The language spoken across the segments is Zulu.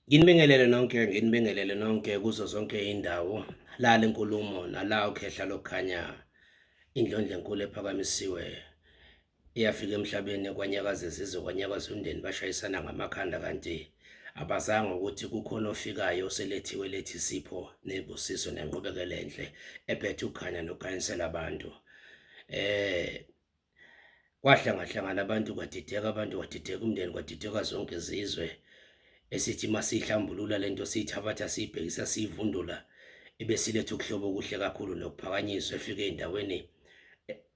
Nginibingelele nonke kuzo zonke indawo la lenkulumo nala ukhehla lokukhanya indlondlo enkulu ephakamisiwe iyafika emhlabeni kwanyakaza izizwe kwanyakaza umndeni bashayisana ngamakhanda kanti abazange ukuthi kukhona ofikayo oselethiwe lethi isipho nebusiso nenqubekelo enhle ephethe ukukhanya nokukhanyisela abantu. Kwahlangahlangana abantu kwadideka umndeni kwadideka zonke izizwe esithi masihlambulula lento siyithabatha siyibhekisa siyivundula ebesiletha ukuhlobo okuhle kakhulu nokuphakanyiswa efike endaweni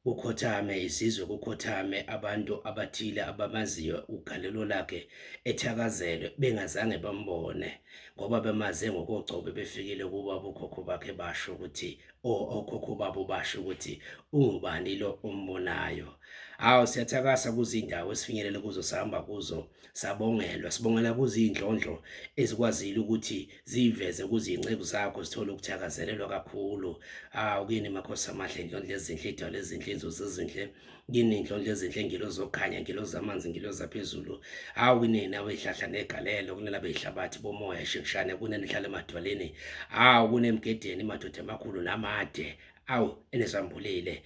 ukhothame izizwe kukhothame abantu abathile abamaziyo ugalelo lakhe ethakazelwe bengazange bambone ngoba bemaze ngokogcobe befikile kuba ukhokho bakhe basho ukuthi okhokho babo basho ukuthi ungubani lo umbonayo. Hawu siyathakasa kuzindawo esifinyelele kuzo sihamba kuzo sabongelwa sibongela kuzindlondlo ezikwazile ukuthi ziveze kuzinceke zakho sithole ukuthakazelelwa kakhulu. Hawu kini makhosi amahle indlondlo ezinhle idwala ezinhle inzuzo ezinhle kini indlondlo ezinhle ngilo zokhanya ngilo zamanzi ngilo zaphezulu. Hawu kini nawe ihlahla negalelo kunena beyihlabathi bomoya shekshane kunena ihlala emadwaleni. Hawu kunemgedeni madoda amakhulu namade awu enesambulile.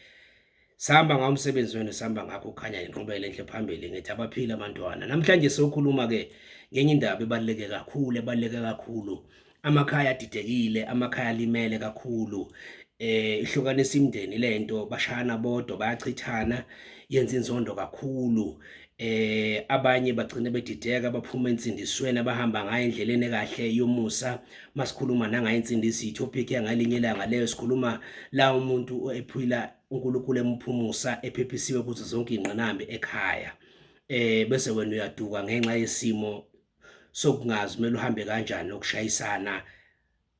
Sihamba ngomsebenzi wenu sihamba ngakho ukhanya inqubekela enhle phambili ngithi abaphila abantwana. Namhlanje sokhuluma ke ngenye indaba ebaluleke kakhulu. Amakhaya adidekile, amakhaya alimele kakhulu. Ihlukanisa imindeni lento bashayana bodwa bayachithana yenza inzondo kakhulu. Abanye bagcina bedideka baphuma ensindisweni abahamba ngayo endleleni kahle yomusa. Masikhuluma nangayo insindisi itopic yangalinye ilanga leyo sikhuluma la umuntu ephila uNkulunkulu emphumusa ephephisiwe kuzo zonke ingqinamba ekhaya. Bese wena uyaduka ngenxa yesimo sokungazi kumele uhambe kanjani nokushayisana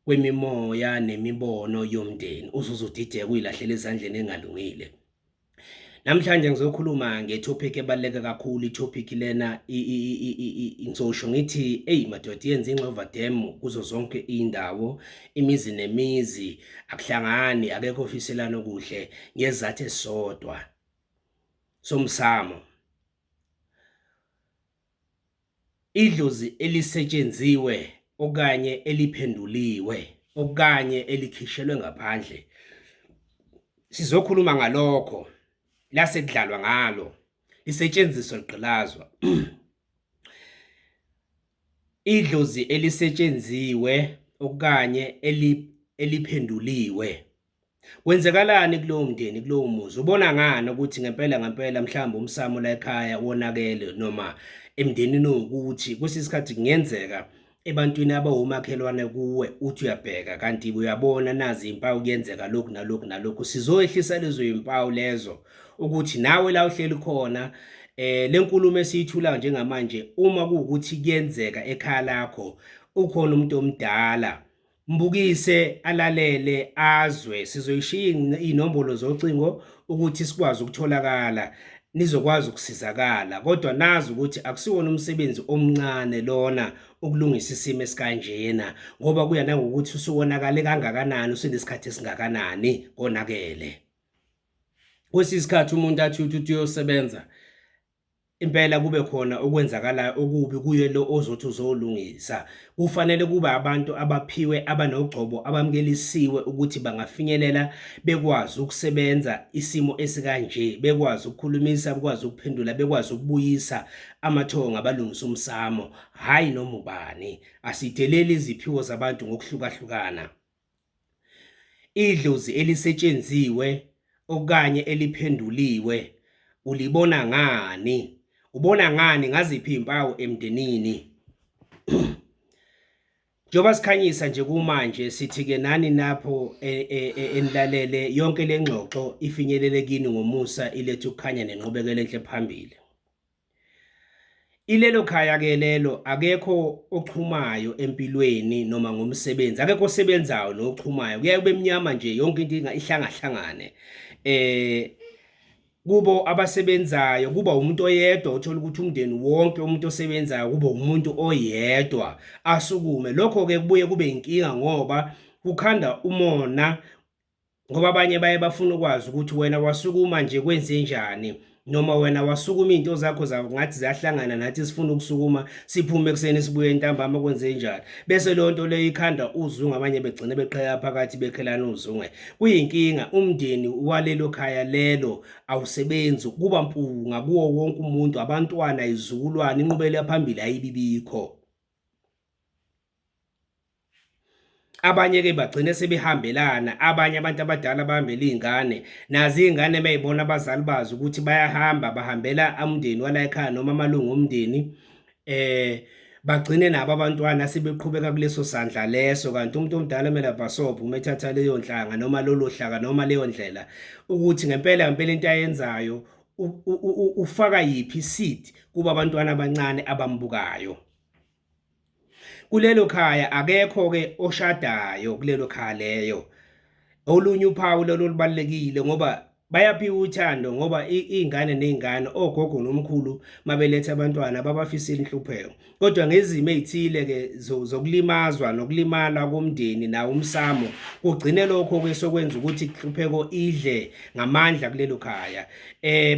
kwemimoya nemibono yomndeni uzudideka uyilahlela ezandleni engalungile. Namhlanje ngizokhuluma ngetopic ebaluleke kakhulu. Itopic lena ngizosho ngithi madoda yenza ingxovadem kuzo zonke indawo, imizi nemizi akuhlangani akekho ofiselana okuhle ngezathu esisodwa somsamo. Idlozi elisetshenziwe okanye eliphenduliwe okanye elikhishelwe ngaphandle. Sizokhuluma ngalokho lase kudlalwa ngalo lisetshenziswa liqilazwa. Idlozi elisetshenziwe okanye eliphenduliwe. Kwenzekalani kulowo mndeni kulowo muzi? Ubona ngani ukuthi ngempela mhlawumbe umsamo la ekhaya wonakele noma emndenini ukuthi kwesisikhathi kungenzeka ebantwini abawumakhelwane kuwe uthi uyabheka kanti uyabona nazi impawu kuyenzeka lokhu nalokhu. Sizoyehlisa lezo impawu lezo ukuthi nawe la uhleli khona lenkulumo esiyithula njengamanje uma kuwukuthi kuyenzeka ekhaya lakho ukhona umuntu omdala mbukise alalele azwe. Sizoyishiya inombolo zocingo ukuthi sikwazi ukutholakala nizokwazi ukusizakala. Kodwa nazi ukuthi akusiwona umsebenzi omncane lona ukulungisa isimo esikanjena ngoba kuya nangokuthi usuwonakale kangakanani usenesikhathi esingakanani konakele. Kwesisikhathi umuntu athi uyosebenza impela kube khona okwenzakala okubi kuye lo ozothi uzolungisa. Kufanele kube abantu abaphiwe abanogcobo abamkelisiwe ukuthi bangafinyelela bekwazi ukusebenza isimo esikanje, bekwazi ukukhulumisa, bekwazi ukuphendula, bekwazi ukubuyisa amathonga abalungisa umsamo, hayi noma ubani. Asideleli iziphiwo zabantu ngokuhlukahlukana. Idlozi elisetshenziwe okanye eliphenduliwe ulibona ngani? Ubona ngani ngaziphi impawu emndenini? Njoba sikhanyisa nje kumanje sithi ke nani napho enilalele yonke lengxoxo ifinyelele kini ngomusa ilethe ukukhanya nenqubekelo enhle phambili. Ilelo khaya ke lelo akekho ochumayo empilweni noma ngomsebenzi, akekho osebenzayo nochumayo. Kuyaye kube emnyama nje yonke into ihlangahlangane. Kubo abasebenzayo kuba umuntu oyedwa uthola ukuthi umndeni wonke umuntu osebenzayo kuba umuntu oyedwa asukume. Lokho ke kubuye kube inkinga ngoba kukhanda umona ngoba abanye baye bafuna ukwazi ukuthi wena wasukuma nje kwenze njani. noma wena wasukuma into zakho ngathi ziyahlangana nathi sifuna ukusukuma siphume ekseni sibuye entambama kwenze njalo bese lo nto leyo ikhanda uzungu abanye begcine beqheka phakathi bekhelana uzungu kuyinkinga umndeni walelo khaya lelo awusebenzi kuba mpunga kuwo wonke umuntu abantwana izizukulwane inqubekela phambili ayibibikho abanye-ke bagcine sebehambelana abanye abantu abadala bahambela iy'ngane nazo iy'ngane bayibona abazali bazo ukuthi bayahamba bahambela umndeni wala ekhaya noma amalungu omndeni bagcine nabo abantwana sebeqhubeka kuleso sandla leso kanti umuntu omdala kumele abhasobhe uma ethatha leyo nhlanga noma lolo hlaka noma leyo ndlela ukuthi ngempela into ayenzayo ufaka yiphi iseed kuba abantwana abancane abambukayo. Kulelo khaya akekho-ke oshadayo kulelo khaya leyo. Olunye uphawu lolo lubalulekile ngoba bayaphiwa uthando ngoba iy'ngane ney'ngane ogogo nomkhulu mabeletha abantwana babafisela inhlupheko kodwa ngezimo ey'thile-ke zokulimazwa nokulimala komndeni nawo umsamo kugcine lokho-ke sokwenza ukuthi inhlupheko idle ngamandla kulelo khaya.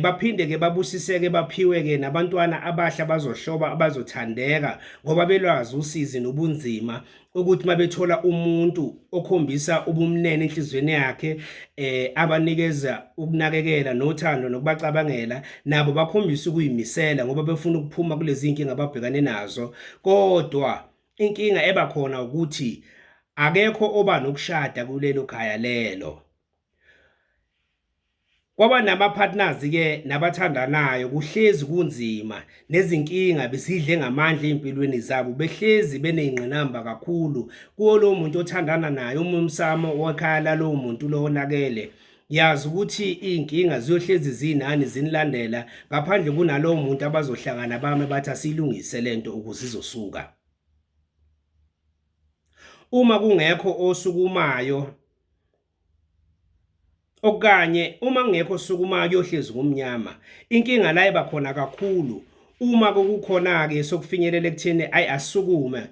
Baphinde-ke babusiseke baphiwe-ke nabantwana abahle abazohloba abazothandeka ngoba belwazi usizi nobunzima ukuthi mabethola umuntu okhombisa ubumnene enhlizweni yakhe abanikeza ukunakekela nothando nokubacabangela nabo bakhombisa ukuyimisela ngoba befuna ukuphuma kulezi inkinga ababhekane nazo kodwa inkinga ebakhona ukuthi akekho oba nokushada kulelo khaya lelo. Kwaba nama-partners-ke nabathandanayo kuhlezi kunzima nezinkinga besidle ngamandla ey'mpilweni zabo behlezi beney'ngqinamba kakhulu kuwo lowo muntu othandana naye uma umsamo wekhaya lalowo muntu lo onakele yazi ukuthi iy'nkinga ziyohlezi zinani zinilandela ngaphandle kunalowo muntu abazohlangana bame bathi asiyilungise lento ukuze izosuka. Uma kungekho osukumayo okanye uma kungekho osukumayo kuyohlezi kumnyama inkinga la iba khona kakhulu uma kukhona-ke sokufinyelela ekutheni ayi asukume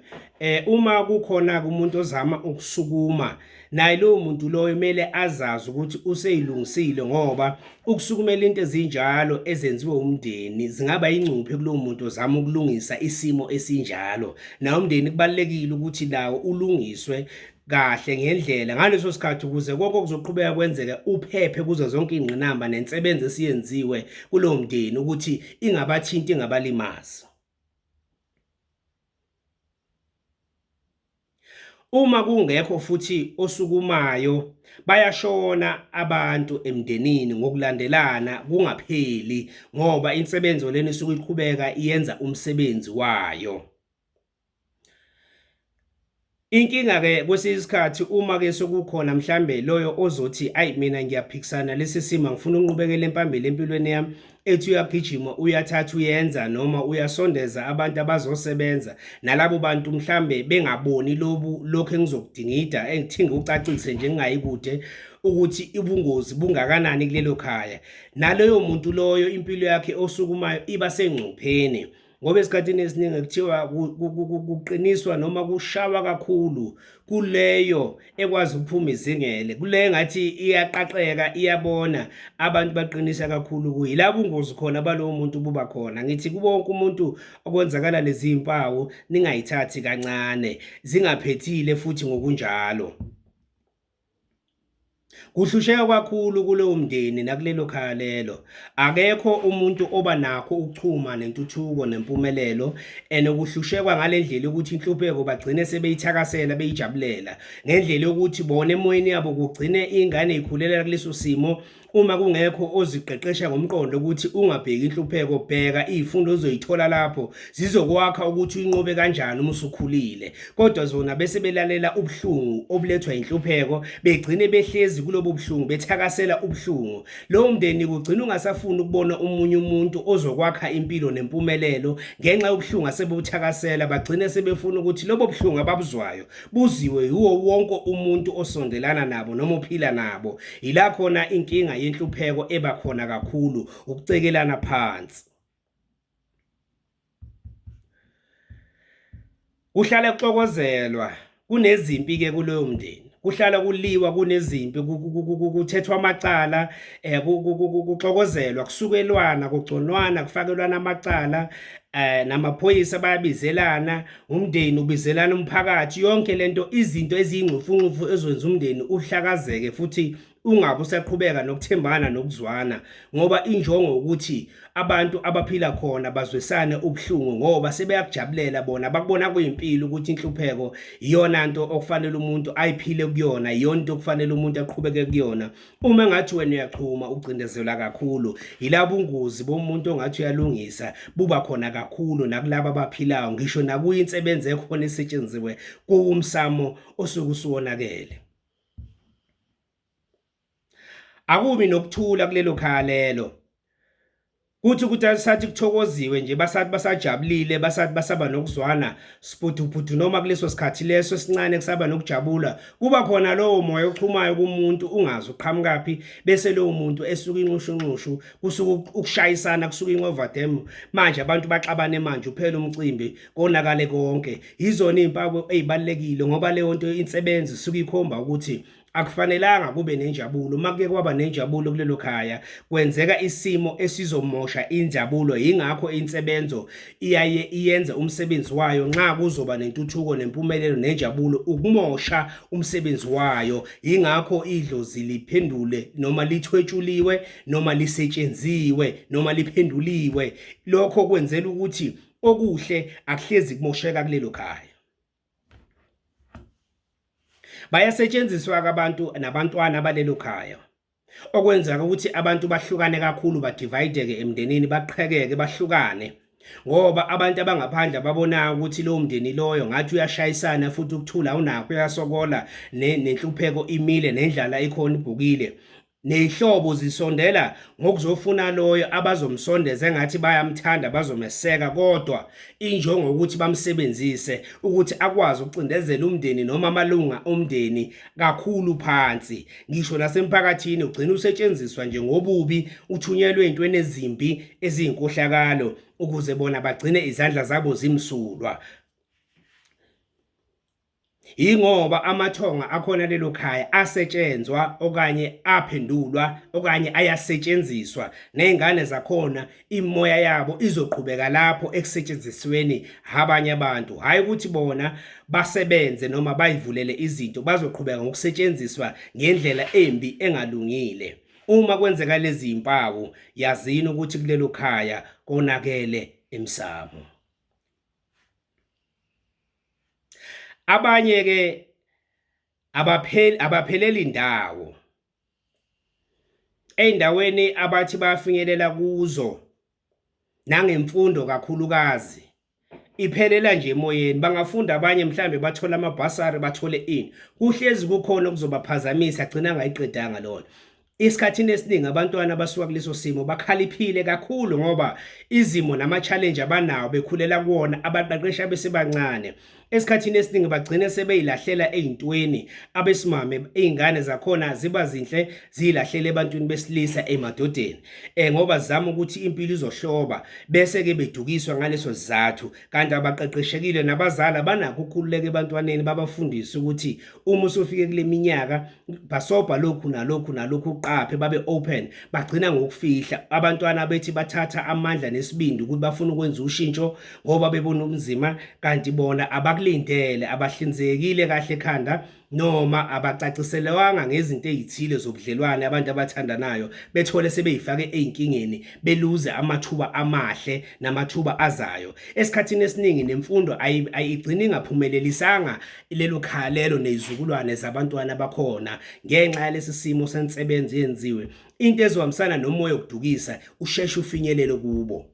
uma kukhona-ke umuntu ozama ukusukuma naye lowo muntu loyo kumele azazi ukuthi useyilungisile ngoba ukusukumela into ezinjalo ezenziwe umndeni zingaba yingcuphe kulowo muntu ozama ukulungisa isimo esinjalo nawo umndeni kubalulekile ukuthi lawo ulungiswe kahle ngendlela ngaleso sikhathi ukuze konke kuzoqhubeka kwenzeka uphephe kuzo zonke ingqinamba nensebenzo esiyenziwe kulowo mndeni ukuthi ingabathinti ingabalimazi. Uma kungekho futhi osukumayo bayashona abantu emndenini ngokulandelana kungapheli ngoba insebenzo lena isuke iqhubeka iyenza umsebenzi wayo. Inkinga-ke kwesinye isikhathi uma-ke sokukhona mhlambe loyo ozothi ayi mina ngiyaphikisana lesi simo ngifuna unqubekela phambili empilweni yami ethi uyagijima uyathatha uyenza noma uyasondeza abantu abazosebenza nalabo bantu mhlambe bengaboni lokho engizokudingida engithinga ucacise nje ngingayikude ukuthi ubungozi bungakanani kulelo khaya naloyo muntu loyo impilo yakhe osukumayo iba sengcupheni. Ngoba esikhathini esiningi kuthiwa kuqiniswa noma kushawa kakhulu kuleyo ekwazi ukuphuma izingele kuleyo ngathi iyaqaqeka iyabona abantu baqinisa kakhulu kuyi la bungozi khona balowo muntu buba khona. Ngithi kubo wonke umuntu okwenzakala lezi impawu ningayithathi kancane zingaphethile futhi ngokunjalo. Kuhlusheka kakhulu kulowo mndeni nakulelo khaya lelo akekho umuntu oba nakho ukuchuma nentuthuko nempumelelo ukuhlushekwa ngalendlela ukuthi inhlupheko bagcine sebeyithakasela beyijabulela ngendlela yokuthi bona emoyeni yabo kugcine ingane ikhulelela kuleso simo. Uma kungekho oziqeqesha ngomqondo ukuthi ungabheki inhlupheko bheka izifundo ozoyithola lapho zizokwakha ukuthi uyinqobe kanjani uma usukhulile kodwa zona bese belalela ubuhlungu obulethwa inhlupheko begcine behlezi kulobo buhlungu bethakasela ubuhlungu. Lowo mndeni kugcina ungasafuni ukubona omunye umuntu ozokwakha impilo nempumelelo ngenxa yobuhlungu asebuthakasela bagcine sebefuna ukuthi lobo buhlungu ababuzwayo buziwe yiwo wonke umuntu osondelana nabo noma ophila nabo. Ila khona inkinga yenhlupheko ebakhona kakhulu ukucekelana phansi. Kuhlala kuxokozelwa kunezimpi-ke kuloyo mndeni kuhlala kuliwa kunezimpi kuthethwa amacala kuxokozelwa kusukelwana kugconwana kufakelwana amacala namaphoyisa bayabizelana umndeni ubizelana umphakathi yonke lento izinto eziyingxufunxufu ezwenza umndeni uhlakazeke futhi ungabe usaqhubeka nokuthembana nokuzwana ngoba injongo ukuthi abantu abaphila khona bazwesane ubuhlungu ngoba sebeyakujabulela bona bakubona kuyimpilo ukuthi inhlupheko iyona nto okufanele umuntu ayiphile kuyona iyona into okufanele umuntu aqhubeke kuyona uma ngathi wena uyachuma ucindezela kakhulu yilabo ungozi bomuntu ongathi uyalungisa buba khona kakhulu nakulabo abaphilayo ngisho nakuyi insebenzo ekhona esetshenziwe kuwumsamo osuke usuwonakele. Akubi nokuthula kulelo khaya lelo kuthi sathi kuthokoziwe nje basathi basajabulile basathi basaba nokuzwana siphuthuphuthu noma kuleso sikhathi leso sincane kusaba nokujabula kuba khona lowo moya ochumayo kumuntu ungazi uqhamukaphi bese lowo muntu esuka inxushunxushu kusuka ukushayisana kusuka ingoverdam manje abantu baxabane manje uphela umcimbi konakale konke izona izimpawu ezibalekile ngoba leyo nto insebenzi suka ikhomba ukuthi akufanelanga kube nenjabulo make kwaba nenjabulo kulelo khaya kwenzeka isimo esizomosha injabulo ingakho insebenzo iyaye iyenze umsebenzi wayo nxa kuzoba nentuthuko nempumelelo nenjabulo ukumosha umsebenzi wayo ingakho idlozi liphendule noma lithwetshuliwe noma lisetshenziwe noma liphenduliwe lokho kwenzela ukuthi okuhle akuhlezi kumosheka kulelo khaya. Bayasetshenziswa abantu nabantwana balelo khaya okwenza ukuthi abantu bahlukane kakhulu badivideke emndenini baqhekeke bahlukane ngoba abantu abangaphandle babona ukuthi lo mndeni loyo ngathi uyashayisana futhi ukuthula unakho uyasokola nenhlupheko imile nendlala ikhona ibhukile nezihlobo zisondela ngokuzofuna loyo abazomsondeza engathi bayamthanda bazomeseka kodwa injongo ukuthi bamsebenzise ukuthi akwazi ukucindezela umndeni noma amalunga omndeni kakhulu phansi ngisho nasemphakathini ugcina usetshenziswa nje ngobubi uthunyelwe ezintweni ezimbi eziyinkohlakalo ukuze bona bagcine izandla zabo zimsulwa. Ingoba amathonga akhona lelo khaya asetshenzwa okanye aphendulwa okanye ayasetshenziswa nezingane zakhona imoya yabo izoqhubeka laphoekusetshenzisweni abanye abantu hayi ukuthi bona basebenze noma bayivulele izinto bazoqhubeka ngokusetshenziswa ngendlela embi engalungile. Uma kwenzeka lezi zimpawu yazini ukuthi kulelo khaya konakele emsamo. Abanye ke abapheleli indawo endaweni abathi bafinyelela kuzo nangemfundo kakhulukazi iphelela nje emoyeni bangafunda abanye mhlambe bathola amabhasari bathole ini kuhlezi kukhona okuzobaphazamisa agcina ngayiqedanga lona. Isikhathini esiningi abantwana abasuka kuleso simo bakhaliphile kakhulu ngoba izimo nama-challenge abanawo bekhulela kuwona abaqeqesha besebancane. Esikhathini esiningi bagcine sebeyilahlela ezintweni abesimame izingane zakhona ziba zinhle zilahlela ebantwini besilisa emadodeni ngoba zama ukuthi impilo izohloba bese ke bedukiswa ngaleso sizathu kanti abaqeqeshekile nabazali banakho ukukhululeka ebantwaneni babafundisa ukuthi uma usufike kule minyaka basobha lokhu nalokhu nalokhu uqaphe babe open bagcina ngokufihla abantwana bethi bathatha amandla nesibindi ukuthi bafuna ukwenza ushintsho ngoba bebona ubunzima kanti bona abakulindele abahlinzekile kahle ekhanda noma abacaciselwanga ngezinto ezithile zobudlelwane abantu abathandanayo bethole sebeyifake ezinkingeni beluze amathuba amahle namathuba azayo. Esikhathini esiningi nemfundo ayigcini ngaphumelelisanga lelo khaya lelo nezizukulwane zabantwana bakhona ngenxa yalesi simo sensebenzo yenziwe into ezohambisana nomoya okudukisa usheshe ufinyelele kubo.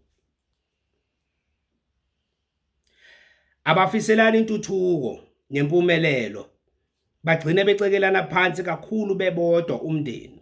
Abafiselana intuthuko nempumelelo bagcine becekelana phansi kakhulu bebodwa umndeni.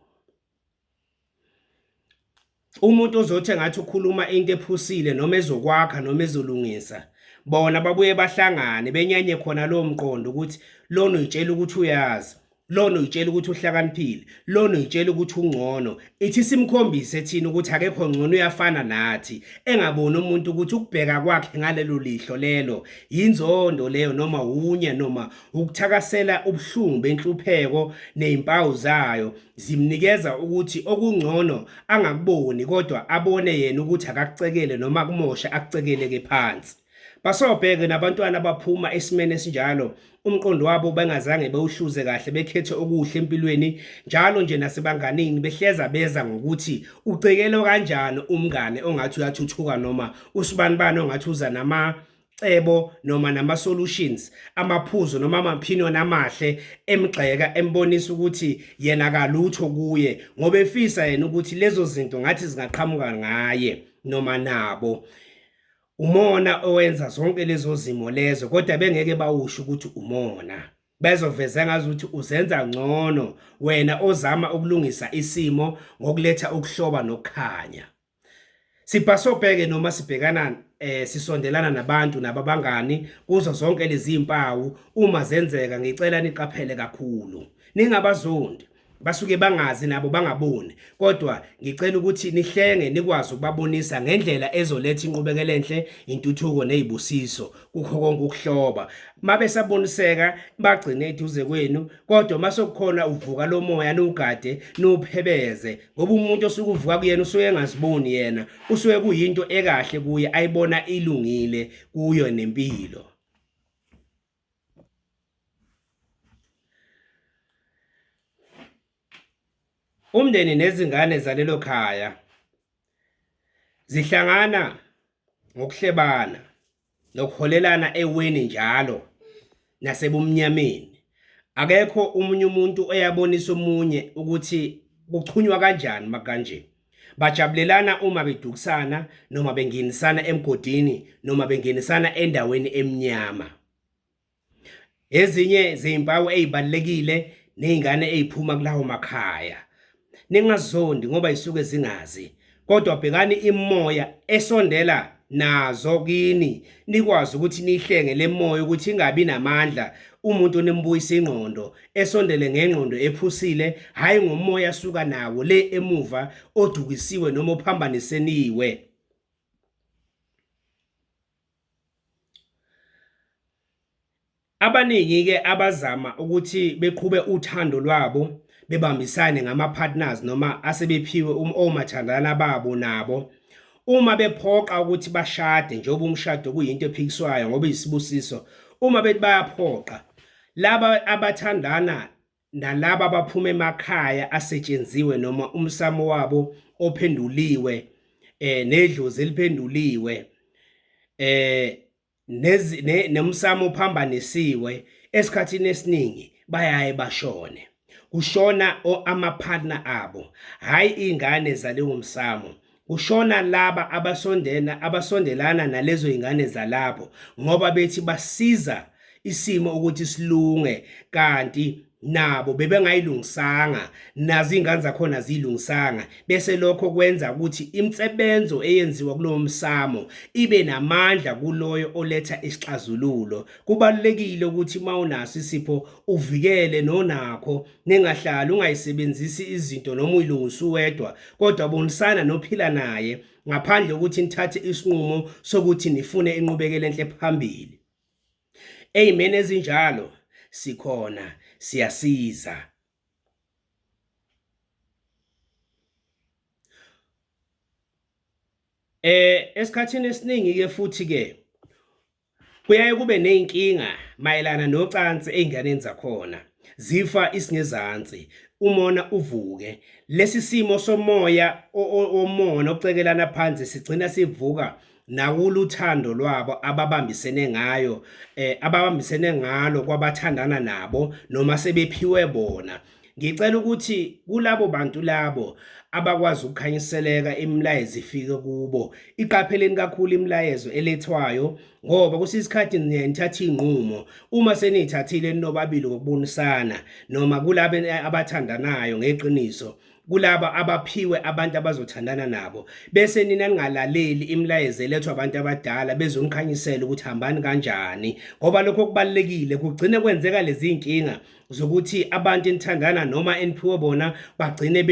Umuntu ozothi ngathi ukhuluma into ephusile noma ezokwakha noma ezolungisa bona babuye bahlangane benyanye khona lo mqondo ukuthi lona uyitshela ukuthi uyazi lona uyitshela ukuthi uhlakaniphile, lona uyitshela ukuthi ungcono. Ithi simkhombise thina ukuthi akekho ngcono, uyafana nathi, engaboni umuntu ukuthi ukubheka kwakhe ngalelo lihlo lelo yinzondo leyo, noma unye, noma ukuthakasela ubuhlungu benhlupheko nezimpawu zayo zimnikeza ukuthi okungcono angakuboni, kodwa abone yena ukuthi akakucekele noma kumosha akucekeleke phansi. Basobheke nabantwana baphuma esimene esinjalo, umqondo wabo bengazange bewuhluze kahle, bekhethe okuhle empilweni njalo nje nasebanganini behleza beza ngokuthi ucekelwe kanjani umngane ongathi uyathuthuka, noma usibanibani ongathi uza namacebo noma nama-solutions, amaphuzo noma ama-opinion amahle, emgxeka embonisa ukuthi yena kalutho kuye, ngoba efisa yena ukuthi lezo zinto ngathi zingaqhamuka ngaye noma nabo. Umona owenza zonke lezo zimo lezo, kodwa bengeke bawusho ukuthi umona, bezoveza ngazuthi uzenza ngcono wena ozama ukulungisa isimo ngokuletha ukuhloba nokukhanya. Sibhasobheke noma sibhekana sisondelana nabantu nababangani kuzo zonke lezi impawu, uma zenzeka ngicela niqaphele kakhulu, ningabazondi, basuke bangazi nabo bangaboni, kodwa ngicela ukuthi nihlenge nikwazi ukubabonisa ngendlela ezoletha inqubekela enhle, intuthuko nezibusiso kukho konke ukuhloba. Mabe saboniseka bagcine eduze kwenu, kodwa masokukhona uvuka lo moya niugade niuphebeze, ngoba umuntu osuke uvuka kuyena usuke engaziboni yena, usuke kuyinto ekahle kuye ayibona ilungile kuyo nempilo. Umndeni nezingane zalelo khaya zihlangana ngokuhlebana nokuholelana eweni njalo nasebumnyameni. Akekho umunye umuntu oyabonisa omunye ukuthi kuchunywa kanjani makanje. Bajabulelana uma bedukisana noma benginisana emgodini noma benginisana endaweni emnyama. Ezinye zezimpawu ezibalekile nezingane eziphuma kulawo makhaya. Ningazondi ngoba isuke zingazi, kodwa bhekani imoya esondela nazo kini, nikwazi ukuthi nihlenge le moya ukuthi ingabi namandla. Umuntu nimbuyisa ingqondo, esondele ngengqondo ephusile, hayi ngomoya asuka nawo le emuva odukisiwe noma ophambaniseniwe. Abaningi-ke abazama ukuthi beqhube uthando lwabo bebambisane ngama-partners noma asebephiwe omathandana babo nabo, uma bephoqa ukuthi bashade njengoba umshado kuyinto ephikiswayo ngoba isibusiso, uma bethi bayaphoqa laba abathandana nalaba abaphuma emakhaya asetshenziwe noma umsamo wabo ophenduliwe, nedlozi eliphenduliwe, nomsamo ophambanisiwe, esikhathini esiningi bayaye bashone. Kushona ama-partner abo, hayi ingane zalewo msamo. Kushona laba abasondelana nalezo ingane zalabo ngoba bethi basiza isimo ukuthi silunge, kanti nabo bebengayilungisanga, nazo ingane zakhona zilungisanga, bese lokho kwenza ukuthi imsebenzo eyenziwa kulowo msamo ibe namandla kuloyo oletha isixazululo. Kubalulekile ukuthi mawunaso isipho uvikele nonakho, ningahlali ungayisebenzisi izinto noma uyilungisa uwedwa, kodwa bonisana nophila naye ngaphandle ukuthi nithathe isinqumo sokuthi nifune inqubekela enhle phambili. Ey'meni ezinjalo sikhona, siyasiza. Esikhathini esiningi-ke futhi-ke kuyaye kube ney'nkinga mayelana nocansi ey'nganeni zakhona, zifa isingezansi, umona uvuke. Lesi simo somoya omona ocekelana phansi sigcina sivuka nakuluthando lwabo ababambisene ngayo, ababambisene ngalo kwabathandana nabo noma sebephiwe bona. Ngicela ukuthi kulabo bantu labo abakwazi ukukhanyiseleka imilayezo ifike kubo, iqapheleni kakhulu imilayezo elethwayo, ngoba kusisikhathi nithatha inqumo. Uma seniyithathile ninobabili ngokubonisana noma kulabo abathandanayo ngeqiniso, kulaba abaphiwe abantu abazothandana nabo, bese nina ningalaleli imilayezo elethwa abantu abadala bezonikhanyisela ukuthi hambani kanjani, ngoba lokho kubalekile kugcine kwenzeka lezi inkinga zokuthi abantu enithandana noma eniphiwe bona bagcine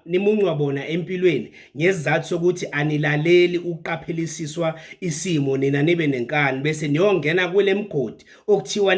nimuncwa bona empilweni ngesizathu sokuthi anilaleli ukuqaphelisiswa isimo, nina nibe nenkani bese niyongena kule mgodi okuthiwa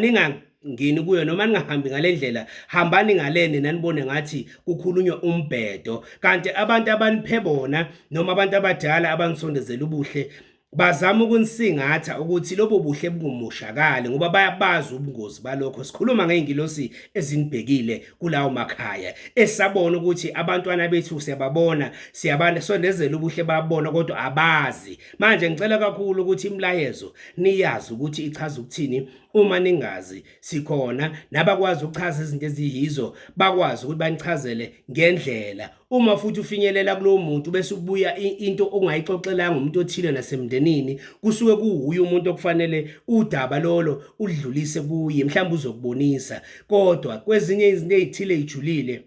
ngini kuyo noma ningahambi ngalendlela, hambani ngalene nanibone ngathi kukhulunywa umbhedo. Kanti abantu abaniphe bona noma abantu abadala abangisondezela ubuhle bazama ukunisingatha ukuthi lobo buhle bungumoshakale ngoba bayabazi ubungozi balokho. Sikhuluma ngeingilosi ezinibhekile kulawo makhaya esabona ukuthi abantwana bethu siyababona, siyabasondezela ubuhle babona kodwa abazi. Manje ngicela kakhulu ukuthi imlayezo niyazi ukuthi ichaza ukuthini. Uma ningazi sikhona nabakwazi ukuchaza izinto eziyizo bakwazi ukuthi banichazele ngendlela. Uma futhi ufinyelela kulowo muntu bese ubuya into ongayixoxelanga umuntu othile nasemndenini, kusuke kuhuye umuntu okufanele udaba lolo udlulise kuye, mhlawumbe uzokubonisa. Kodwa kwezinye izinto ezithile ejulile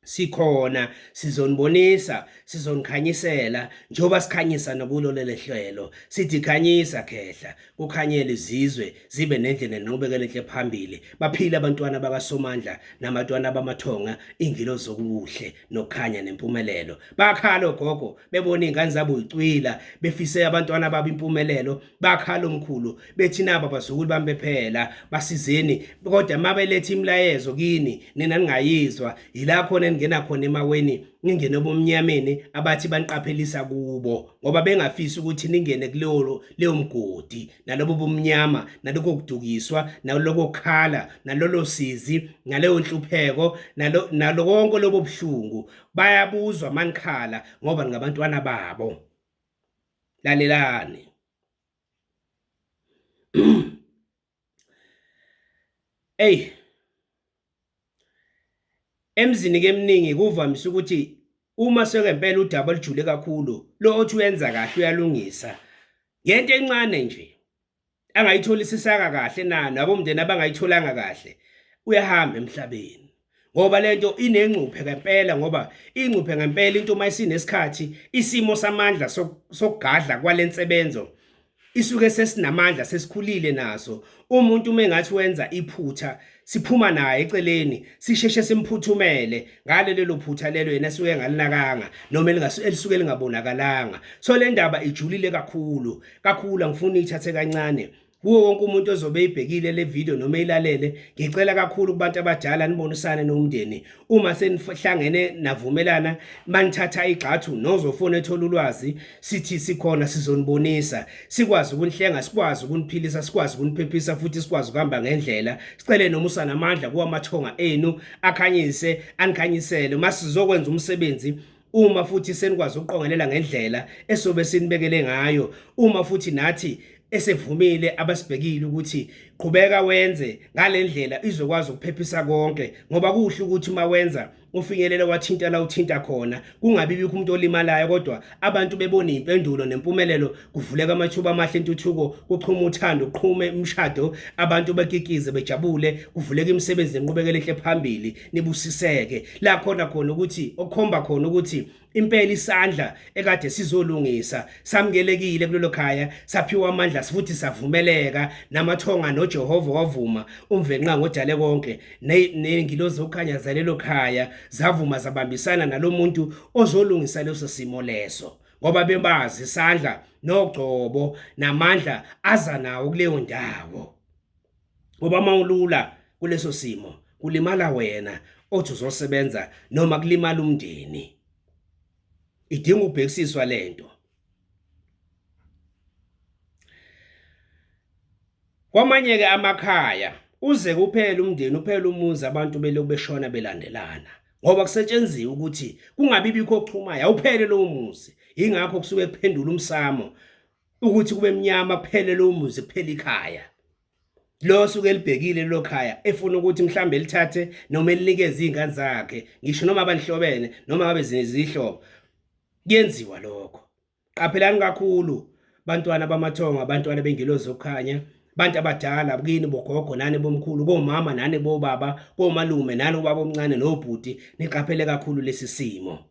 sikhona, sizonibonisa, sizonikhanyisela njengoba sikhanyisa nokulo lehlelo. Sithi khanyisa khehla, kukhanyele izizwe zibe nendlela nenqubekela enhle phambili, baphile abantwana bakaSomandla nabantwana bamathonga, ingilosi zokubuhle nokukhanya nempumelelo. Bakhala ogogo bebona izingane zabo icwila, befise abantwana babo impumelelo, bakhala omkhulu bethi naba bazukulu bami bephela basizeni, kodwa mabelethe imilayezo kini nina ningayizwa, yila khona ngena khona emaweni ngingene bomnyameni abathi baniqaphelisa kubo ngoba bengafisi ukuthi ningene leyo mgodi nalobo bomnyama naloko kudukiswa naloko kukhala nalolo sizi naleyo nhlupheko nalo konke lobo buhlungu bayabuzwa manikhala ngoba ngabantwana babo. Lalelani. Hey, emzini keminingi kuvamise ukuthi uma sekempela udaba lijule kakhulu lo othi uyenza kahle uyalungisa ngento encane nje angayitholisisanga kahle nabomndeni abangayitholanga kahle uyahamba emhlabeni, ngoba lento inengcuphe ngempela, ngoba ingcuphe ngempela into mayisinesikhathi isimo samandla sokugadla kwalensebenzo isuke sesinamandla, sesikhulile naso. Umuntu uma engathi wenza iphutha siphuma naye eceleni sisheshe simphuthumele ngale lelo phutha lelo yena suke ngalinakanga noma elisuke lingabonakalanga. So le ndaba ijulile kakhulu angifuni ithathe kancane. Kuwo wonke umuntu ozobe ibhekile le video noma ilalele, ngicela kakhulu kubantu abadala nibonisane nomndeni. Uma senihlangene navumelana manithatha igxathu nozofuna ethola ulwazi, sithi sikhona sizonibonisa, sikwazi ukunihlenga, sikwazi ukuniphilisa, sikwazi ukuniphephisa futhi sikwazi ukuhamba ngendlela. Sicele noma usanamandla kuwamathonga enu akhanyise, anikhanyisele masizokwenza umsebenzi. Uma futhi senikwazi ukuqongelela ngendlela esobe sinibekele ngayo, uma futhi nathi esevumile abasibhekile ukuthi qhubeka wenze ngalendlela izokwazi ukuphephisa konke, ngoba kuhle ukuthi uma wenza ufinyelela wathinta la uthinta khona kungabi bikho umuntu olimalayo, kodwa abantu bebona impendulo nempumelelo, kuvuleka amathuba amahle entuthuko, kuqhuma uthando, kuqhume imshado, abantu bakikize bejabule, kuvuleka imisebenzi nenqubekela enhle phambili, nibusiseke la khona ukuthi okukhomba khona ukuthi impela isandla ekade sizolungisa samkelekile kulelo khaya, saphiwa amandla futhi savumeleka, namathonga noJehova wavuma, umvenqa ngodale konke nengilozi zokukhanya zalelo khaya zavuma zabambisana nalomuntu ozolungisa leso simo leso, ngoba bebazi isandla nogcobo namandla aza nawo kuleyo ndawo. Ngoba mawulula kuleso simo kulimala wena othi uzosebenza noma kulimala umndeni. Idinga ubhekisiswa lento. Kwamanye ke amakhaya uze kuphela umndeni, uphela umuzi, abantu beloku beshona belandelana ngoba kusetshenziwe ukuthi kungabi bikho ochumayo awuphele lo muzi. Ingakho kusuke kuphendula umsamo ukuthi kube mnyama kuphele lo muzi, kuphela ikhaya. Lo suke libhekile lo khaya efuna ukuthi mhlambe lithathe noma elinikeze izingane zakhe, ngisho noma abalihlobene noma ngabe zinezihlobo, kuyenziwa lokho. Qaphelani kakhulu bantwana bamathonga, abantwana bengilozi zokukhanya, bantu abadala kini bogogo nani bomkhulu komama nani bobaba komalume nani ubaba omncane nobhuti niqaphele kakhulu lesi simo.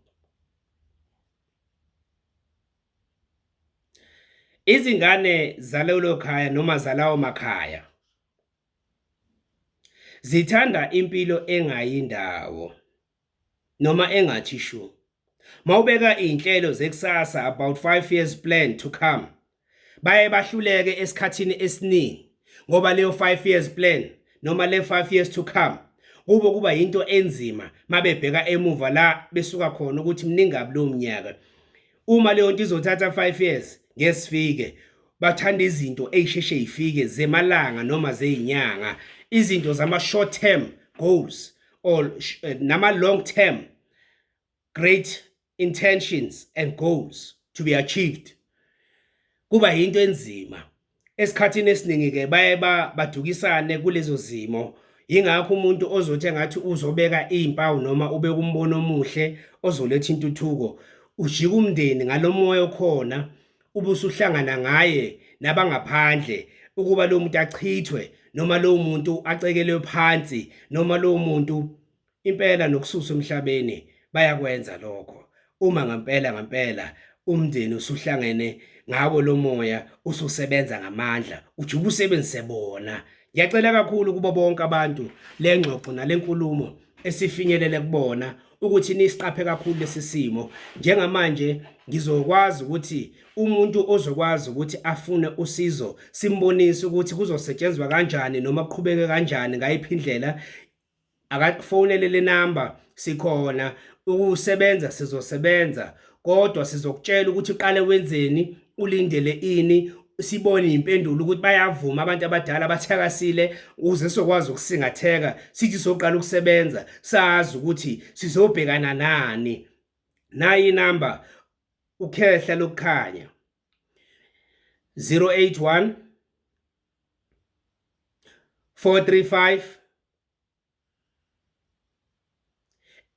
Izingane zalelo khaya noma zalawo makhaya zithanda impilo engayindawo noma engathi shu. Mawubeka inhlelo zekusasa about 5 years plan to come, baye bahluleke esikhathini esiningi ngoba leyo 5 years plan noma le 5 years to come kuba into enzima mabebheka emuva la besuka khona ukuthi mningabi lo mnyaka. Uma leyo nto izothatha 5 years ngesifike bathanda izinto ezisheshe ifike zemalanga noma zezinyanga, izinto zama short term goals or nama long term great intentions and goals to be achieved. Kuba into enzima esikhathini esiningi ke baye badukisane kulezo zimo. Ingakho umuntu ozothi ngathi uzobeka izimpawu noma ubeka umbono omuhle ozoletha intuthuko ujika umndeni ngalomoya okhona ubusuhlangana ngaye nabangaphandle ukuba lo muntu achithwe noma lo muntu acekelwe phansi noma lo muntu impela nokususa emhlabeni bayakwenza lokho. Uma ngampela umndeni usuhlangene ngawo lo moya ususebenza ngamandla ujuba usebenzise bona. Ngiyacela kakhulu kubo bonke abantu le ngxoxo nalenkulumo esifinyelele kubona ukuthi nisiqaphe kakhulu lesi simo. Njengamanje ngizokwazi ukuthi umuntu ozokwazi ukuthi afune usizo simbonise ukuthi kuzosetshenzwa kanjani noma kuqhubeke kanjani ngayiphi indlela, akafonele le number sikhona ukusebenza sizosebenza, kodwa sizokutshela ukuthi uqale wenzeni, ulindele ini, sibone impendulo ukuthi bayavuma abantu abadala bathakasile ukuze sokwazi ukusingatheka sithi soqala ukusebenza sazi ukuthi sizobhekana nani. Nayi inamba ukhehla lokukhanya 081 435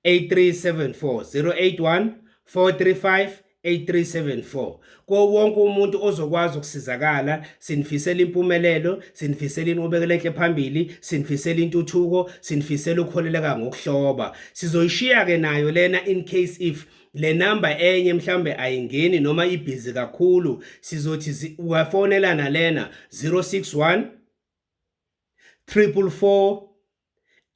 8374 081 435 8374. Ko wonke umuntu ozokwazi ukusizakala sinifisela impumelelo, sinifisela inqubekela enhle phambili, sinifisela intuthuko, sinifisela ukukholeleka ngokuhloba. Sizoyishiya ke nayo lena in case if le number enye mhlambe ayingeni noma ibhizi kakhulu, sizothi uyafonelana lena 061 444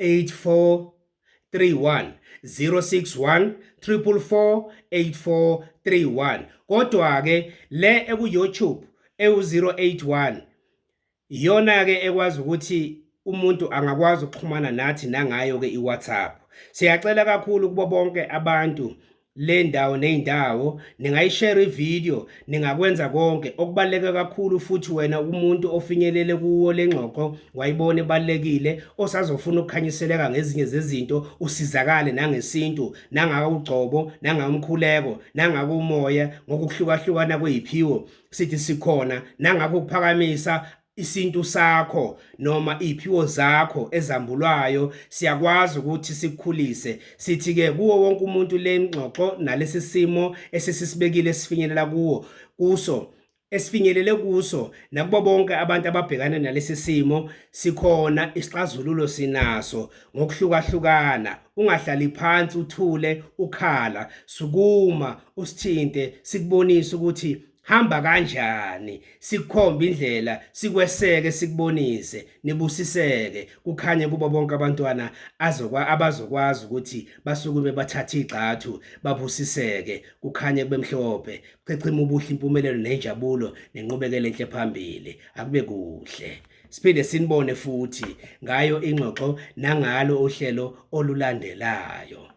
8431 061 444 8431. Kodwa ke le eku YouTube ewu081 iyona ke ekwazi ukuthi umuntu angakwazi ukuxhumana nathi nangayo ke iWhatsApp. Siyacela kakhulu kubo bonke abantu le ndawo nezindawo ningayishare ivideo, ningakwenza konke okubaleka kakhulu futhi wena umuntu ofinyelele kuwo lengxoxo wayibona ebalekile osazofuna ukukhanyiseleka ngezinye zezinto usizakale nangesintu nangakugcobo nangamkhuleko nangakumoya ngokuhlukahlukana kweziphiwo sithi sikhona nangakuphakamisa isintu sakho noma iziphiwo zakho ezambulwayo. Siyakwazi ukuthi sikukhulise sithi ke kuwo wonke umuntu le ngxoxo nalesi simo esisibekile sifinyelela esifinyelele kuso nakubo bonke abantu ababhekana nalesi simo sikhona isixazululo sinaso ngokuhlukahlukana. Ungahlali phansi uthule ukhala, sukuma usithinte sikubonise ukuthi hamba kanjani, sikukhomba indlela, sikweseke, sikubonise, nibusiseke kukhanye kubo bonke abantwana abazokwazi ukuthi basukume bathathe igxathu babusiseke kukhanye bemhlophe kuchechima ubuhle, impumelelo nenjabulo nenqubekela enhle phambili. Akube kuhle, siphinde sinibone futhi ngayo ingxoxo nangalo uhlelo olulandelayo.